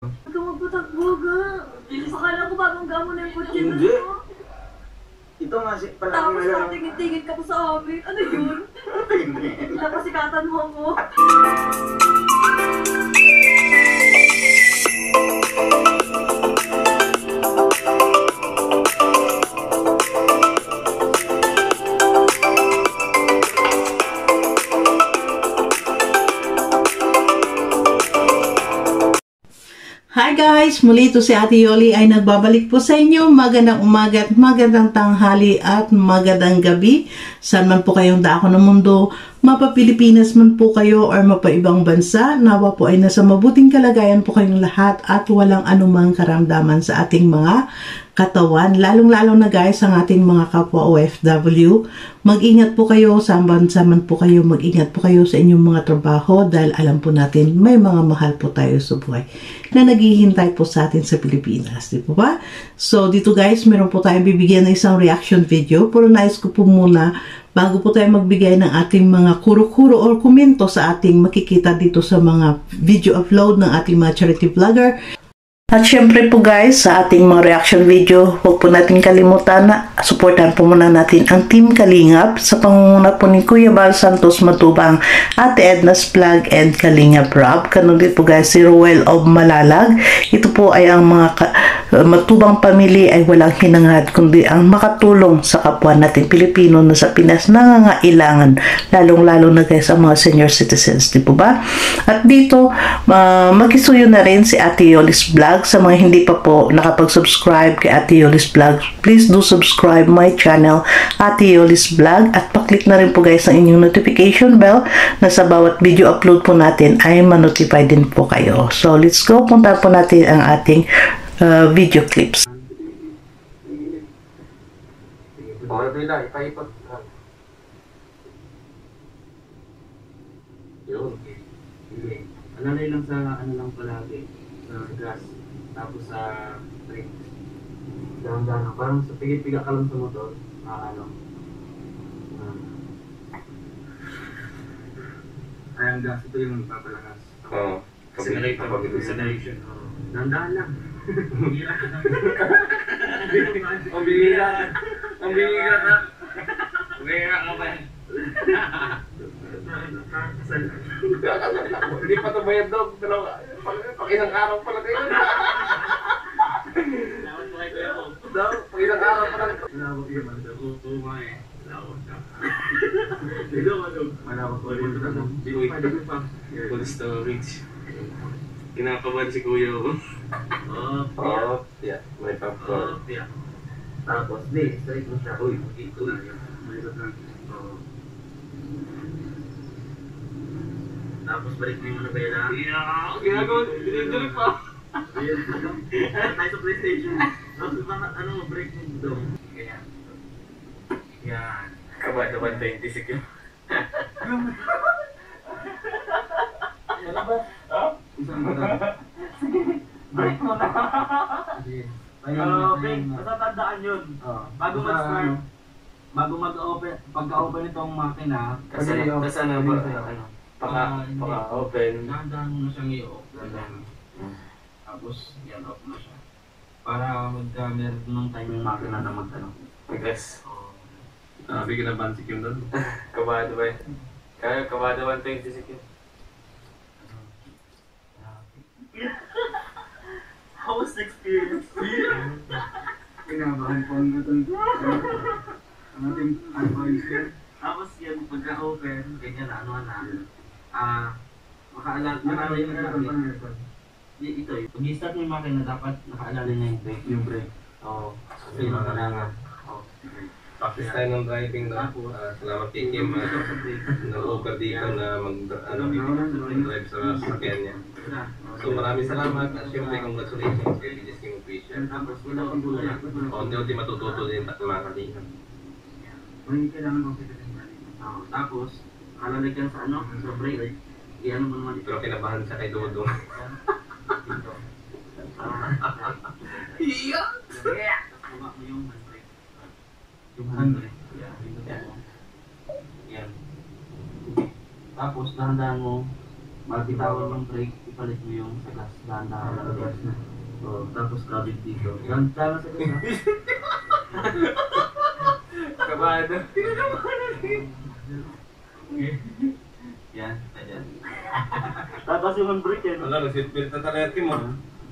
Huwag ka magpatakbo ga. Akala ko bagong gamo na yung kutsi na Hindi. mo. Ito nga si palagi Tapos na lang. patingin-tingin ka pa sa amin. Ano yun? Hindi. Napasikatan mo ako. Hi guys! Muli ito si Ate Yoli ay nagbabalik po sa inyo. Magandang umaga at magandang tanghali at magandang gabi. Saan man po kayong dako ng mundo, mapa Pilipinas man po kayo or mapa ibang bansa, nawa po ay nasa mabuting kalagayan po kayong lahat at walang anumang karamdaman sa ating mga katawan. Lalong-lalo na guys ang ating mga kapwa OFW. Mag-ingat po kayo, saan bansa man po kayo, mag-ingat po kayo sa inyong mga trabaho dahil alam po natin may mga mahal po tayo sa buhay na naghihintay po sa atin sa Pilipinas. Di po ba? So dito guys, meron po tayong bibigyan ng isang reaction video. Pero nais ko po muna, bago po tayo magbigay ng ating mga kuro-kuro or komento sa ating makikita dito sa mga video upload ng ating mga charity vlogger. At syempre po guys, sa ating mga reaction video, huwag po natin kalimutan na supportan po muna natin ang Team Kalingap sa pangunguna po ni Kuya Bal Santos Matubang, Ate Edna's Vlog and Kalingap Rob. Kanon din po guys si Ruel of Malalag. Ito po ay ang mga matubang pamilya ay walang hinangad kundi ang makatulong sa kapwa natin Pilipino na sa Pinas nangangailangan, lalong-lalo na guys ang mga senior citizens, di po ba? At dito, makisuyo na rin si Ate Yoli's Vlog. Sa mga hindi pa po nakapag-subscribe kay Ate Yoli's Vlog, please do subscribe my channel, Ate Yoli's Vlog, at paklik na rin po guys ang inyong notification bell na sa bawat video upload po natin ay ma-notify din po kayo. So let's go, punta po natin ang ating video clips. Alalay lang sa ano lang palagi, sa gas, tapos sa brake. Dahan-dahan, parang sa pigit-piga ka lang sa motor, ay ang gas, ito yung magpapalakas. Oo. Acceleration. Dahan-dahan lang. Ang bihira ka. Ang bihira ka. Bihira ka ba? Hindi pa ito bayad daw. Pero pag ilang araw pala kayo. Pag ilang araw pala. Malawag yun, oo nga eh. Malawag ka. Dito, malawag ko rin ito. Pwede ko pa. Full storage. Kinakabahan si Kuya ko. Oh, yeah. May popcorn. yeah. Tapos, di, straight mo siya. Uy, ito na yun. Malikot lang. Tapos balik mo yung ano kaya na? Yeah, ginagawa. Dinidilig pa. Tayo sa PlayStation. Tapos ano, break mo doon. Kaya. Yan. Kabado 126 yun. Wala ba? Isang ba doon? Break mo na. Okay, basta tandaan yun. Bago mag-start, bago mag-open, pagka-open itong makina, Kasi ano ba? Paka-open. dahan-dahan mo na siyang i-off. Tapos, yan, off na siya. Para meron ng time yung makina na mag-ano. Mag-gas. Bigyan na bansik yung doon. Kabado ba yun? Kaya kabado 126 yun. How was the experience? Kinabahan po ang ating advisor. Tapos yun, pagka-open, ganyan na, ano na. Makaalala yung nakakita. Ito, pag-i-start mo yung makina, dapat nakaalala niya yung brake. Yung break. Oo. Kasi yung kailangan. Practice tayo ng driving na. Salamat kay Kim nag-offer dito na mag-drive sa sasakyan niya. So maraming salamat at syempre congratulations kay Bilis King Official. Tapos wala pang gulay. Unti-unti matututo din at mga kalingap. May kailangan kong kita din. Tapos, kalalagyan sa ano, sa brake. I-ano mo naman ito. Pero kinabahan siya kay Dodo. Dito. Iya! Baba mo yung handbrake. Yung handbrake. Yan. Tapos, dahan-dahan mo Bitawan ng brake, ipalit mo yung sa gas. Dahan-dahan lang gas na. So, tapos kabit dito. Dahan-dahan sa gas. Kabado. Yan, ayan. Tapos yung brake yan. Wala, nag-seatbelt na talaga Kim mo.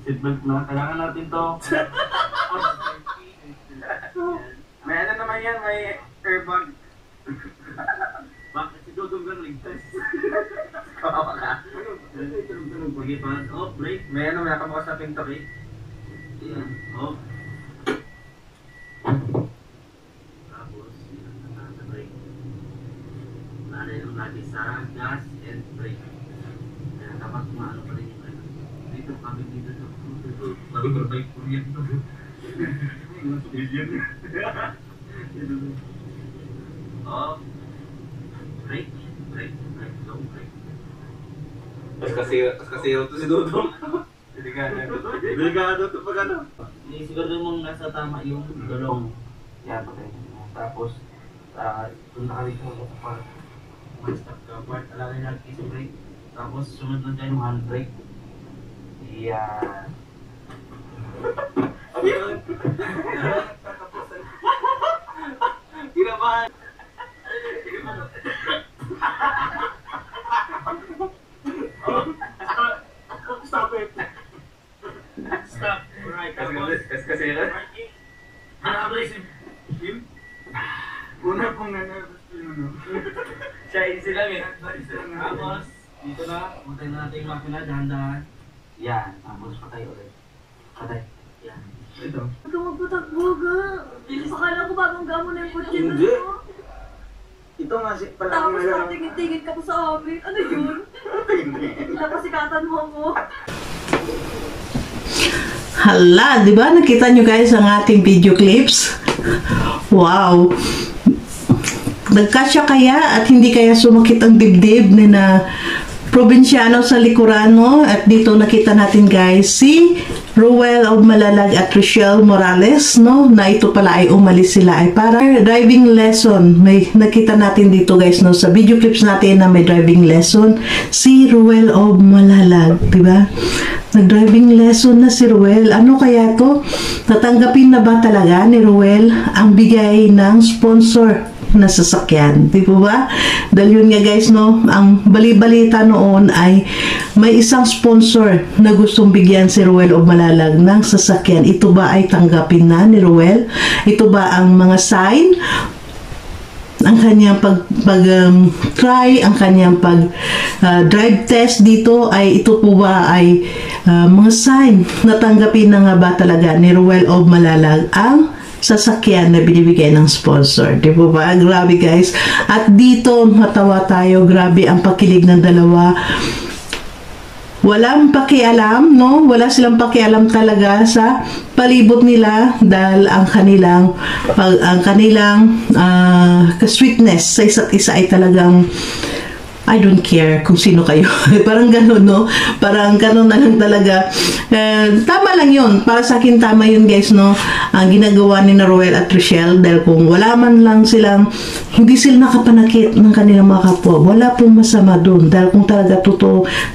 Seatbelt na. Kailangan natin to. May ano naman yan, may airbag. Bakit si Dodong lang ligtas? Kawawa ka. Sige pa. Off, brake. May ano, may nakabukas na pinto. Brake. Ayan. Off. Tapos, yun. Nasa brake. Nanay lang lagi sa gas and brake. Kaya dapat maano pa rin yung ano. Dito kami dito. Bago barbay po yan. Off. Brake. Brake. Brake. Low brake. Kasiro to si Dudong. Delikado to pag ano. Siguro mong nasa tama yung gulong. Yan, okay. Tapos, kung nakalito mo sa part, may stop ka part, alalay na kiss brake. Tapos, sunod lang dyan yung handbrake. Yan. Kinabahan. Stop it! Stop! Alright, tapos, Kasiro? Una kong na-nervous yun. siya easy lang eh. Tapos, dito na, patay na natin yung makina, dahan-dahan. Yan, tapos patay ulit. Patay. Yan. Ito. Huwag ka magpatakbo ka. Akala ko babangga mo na yung kotse na Hindi. to. Ito nga si palagi Tapos na patingin-tingin ka pa sa amin. Ano yun? Napasikatan mo ako. Hala, di ba? Nakita nyo guys ang ating video clips? Wow! Nagkasya kaya at hindi kaya sumakit ang dibdib ni na probinsyano sa Likurano. At dito nakita natin guys si Ruel of Malalag at Rochelle Morales, no? Na ito pala ay umalis sila ay para driving lesson. May nakita natin dito guys, no? Sa video clips natin na may driving lesson si Ruel of Malalag, di ba? Nag-driving lesson na si Ruel. Ano kaya to? Tatanggapin na ba talaga ni Ruel ang bigay ng sponsor na sasakyan? Di po ba? Dahil yun nga guys, no? Ang bali-balita noon ay may isang sponsor na gustong bigyan si Ruel of Malalag ng sasakyan. Ito ba ay tanggapin na ni Ruel? Ito ba ang mga sign? Ang kanyang try, ang kanyang drive test dito ay ito po ba ay mga sign na tanggapin na nga ba talaga ni Ruel of Malalag ang sasakyan na binibigay ng sponsor. Di po ba? Grabe guys. At dito matawa tayo. Grabe ang pakilig ng dalawa. Walang pakialam, no? Wala silang pakialam talaga sa palibot nila dahil ang kanilang sweetness sa isa't isa ay talagang I don't care kung sino kayo. Parang ganun, no? Parang ganun na lang talaga. Tama lang yun. Para sa akin, tama yun, guys, no? Ang ginagawa ni na Ruel at Rochelle, dahil kung wala man lang silang, hindi sila nakapanakit ng kanilang mga kapwa, wala pong masama dun. Dahil kung talaga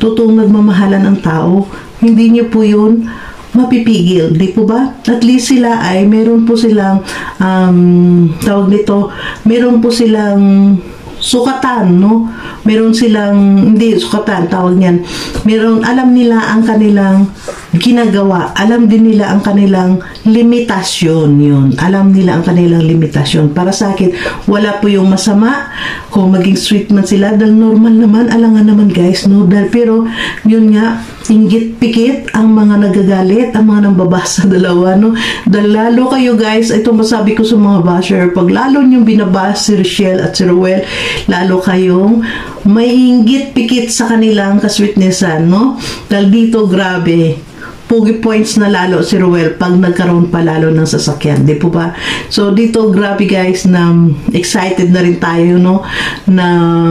totoong nagmamahalan ang tao, hindi nyo po yun mapipigil, di po ba? At least sila ay, meron po silang, tawag nito, meron po silang sukatan, no? Meron silang, hindi sukatan, tawag niyan. Meron, alam nila ang kanilang ginagawa. Alam din nila ang kanilang limitasyon, yun. Alam nila ang kanilang limitasyon. Para sa akin, wala po yung masama kung maging sweet man sila. Dahil normal naman, alangan naman guys, no? Dahil, pero, yun nga, inggit-pikit ang mga nagagalit, ang mga nambabasa dalawa, no? Dahil lalo kayo guys, ito masabi ko sa mga basher, pag lalo niyong binabasa si Rochelle at si Ruel, lalo kayong may inggit-pikit sa kanilang kasweetnessan, no? Dahil dito, grabe, pugi points na lalo si Ruel pag nagkaroon pa lalo ng sasakyan, di po ba? So dito, grabe guys, na excited na rin tayo, no? Na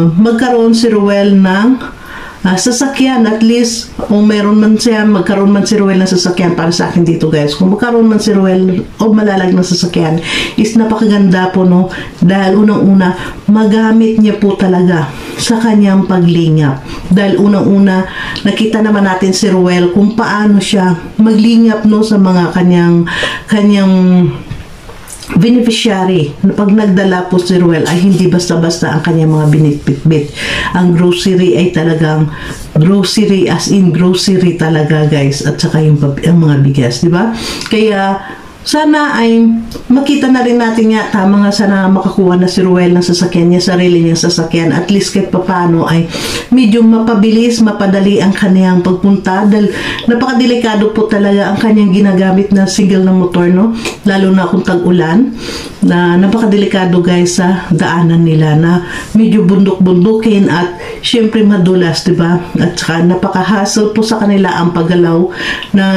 magkaroon si Ruel ng sasakyan, at least kung meron man siya, magkaroon man si Ruel ng sasakyan, para sa akin dito guys, kung magkaroon man si Ruel o Malalag ng sasakyan, is napakaganda po, no, dahil unang-una magamit niya po talaga sa kanyang paglingap, dahil unang-una nakita naman natin si Ruel kung paano siya maglingap, no, sa mga kanyang beneficiary. Pag nagdala po si Ruel ay hindi basta-basta ang kanyang mga binitbit. Ang grocery ay talagang grocery, as in grocery talaga guys, at saka yung mga bigas, di ba? Kaya sana ay makita na rin natin nga, tama nga, sana makakuha na si Ruel ng sasakyan niya, sarili niyang sasakyan, at least kahit papano ay medyo mapabilis, mapadali ang kanyang pagpunta, dahil napakadelikado po talaga ang kanyang ginagamit na single na motor, no? Lalo na kung tag-ulan, na napakadelikado guys sa daanan nila, na medyo bundok-bundukin at syempre madulas, diba? At saka napaka-hassle po sa kanila ang paggalaw na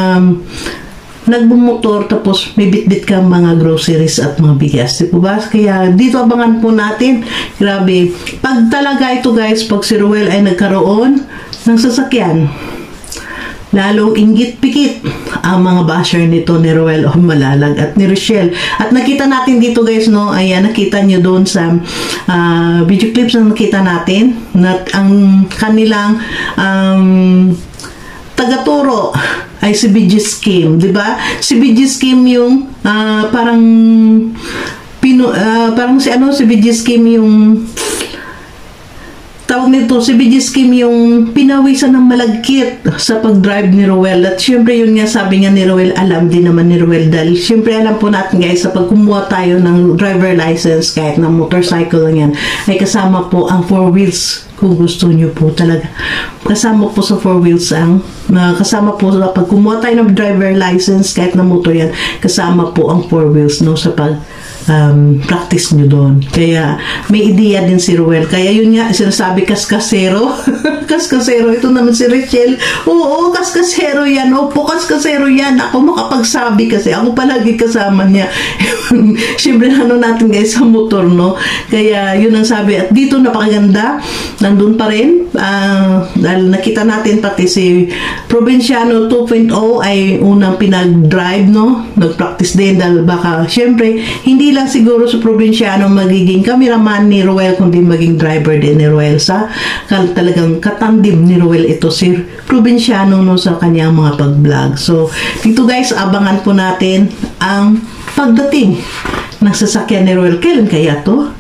nagbumotor tapos may bitbit kang mga groceries at mga bigas, di po ba? Kaya dito abangan po natin, grabe, pag talaga ito guys, pag si Ruel ay nagkaroon ng sasakyan, lalong inggit-pikit ang mga basher nito ni Ruel o Malalag at ni Rochelle. At nakita natin dito guys, no, ayan, nakita nyo doon sa video clips na nakita natin, na ang kanilang tagaturo ay si BG Scheme, di ba? Si BG Scheme yung parang si BG Scheme yung tawag nito, si BG Scheme yung pinawisan ng malagkit sa pag-drive ni Ruel. At syempre yun nga, sabi nga ni Ruel, alam din naman ni Ruel, dahil syempre alam po natin guys, sa pag kumuha tayo ng driver license, kahit na motorcycle lang yan, ay kasama po ang 4 wheels. Kung gusto nyo po talaga, kasama po sa 4 wheels ang kasama po sa pag kumuha tayo ng driver license, kahit na motor yan, kasama po ang 4 wheels, no, sa pag practice nyo doon. Kaya may ideya din si Ruel. Kaya yun nga, sinasabi kaskasero. Kaskasero, ito naman si Rachel. Oo, kaskasero yan. Opo, kaskasero yan. Ako makapagsabi kasi ako palagi kasama niya. Siyempre, ano natin guys, sa motor, no? Kaya yun ang sabi. At dito napakaganda, nandun pa rin, dahil nakita natin pati si Provinciano 2.0 ay unang pinag-drive, no? Nag-practice din, dahil baka syempre hindi lang siguro sa Provinciano magiging cameraman ni Ruel, kundi maging driver din ni Ruel, sa talagang katandim ni Ruel ito si Provinciano, no, sa kanyang mga pag-vlog. So dito guys, abangan po natin ang pagdating ng sasakyan ni Ruel. Kailan kaya to?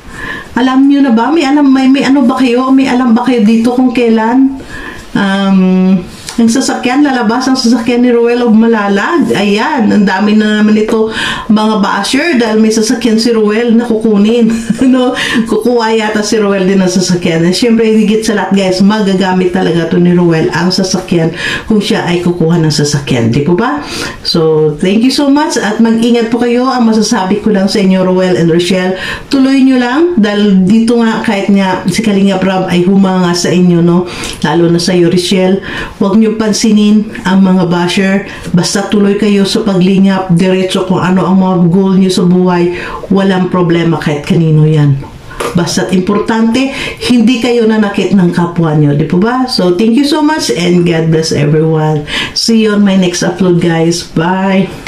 Alam nyo na ba? May ano ba kayo? May alam ba kayo dito kung kailan ang sasakyan, lalabas ang sasakyan ni Ruel of Malalag? Ayan, ang dami na naman ito mga basher, dahil may sasakyan si Ruel na kukunin. No? Kukuha yata si Ruel din ng sasakyan. Siyempre, higit sa lahat guys, magagamit talaga to ni Ruel ang sasakyan kung siya ay kukuha ng sasakyan. Di po ba? So, thank you so much at mag-ingat po kayo. Ang masasabi ko lang sa inyo, Ruel and Rochelle, tuloy nyo lang, dahil dito nga, kahit nga si Kalinga Prab ay humanga sa inyo, no? Lalo na sa iyo, Rochelle, huwag nyo pansinin ang mga basher, basta tuloy kayo sa paglingap, diretso kung ano ang mga goal nyo sa buhay, walang problema kahit kanino yan. Basta't importante, hindi kayo nanakit ng kapwa nyo, di po ba? So, thank you so much and God bless everyone. See you on my next upload guys. Bye!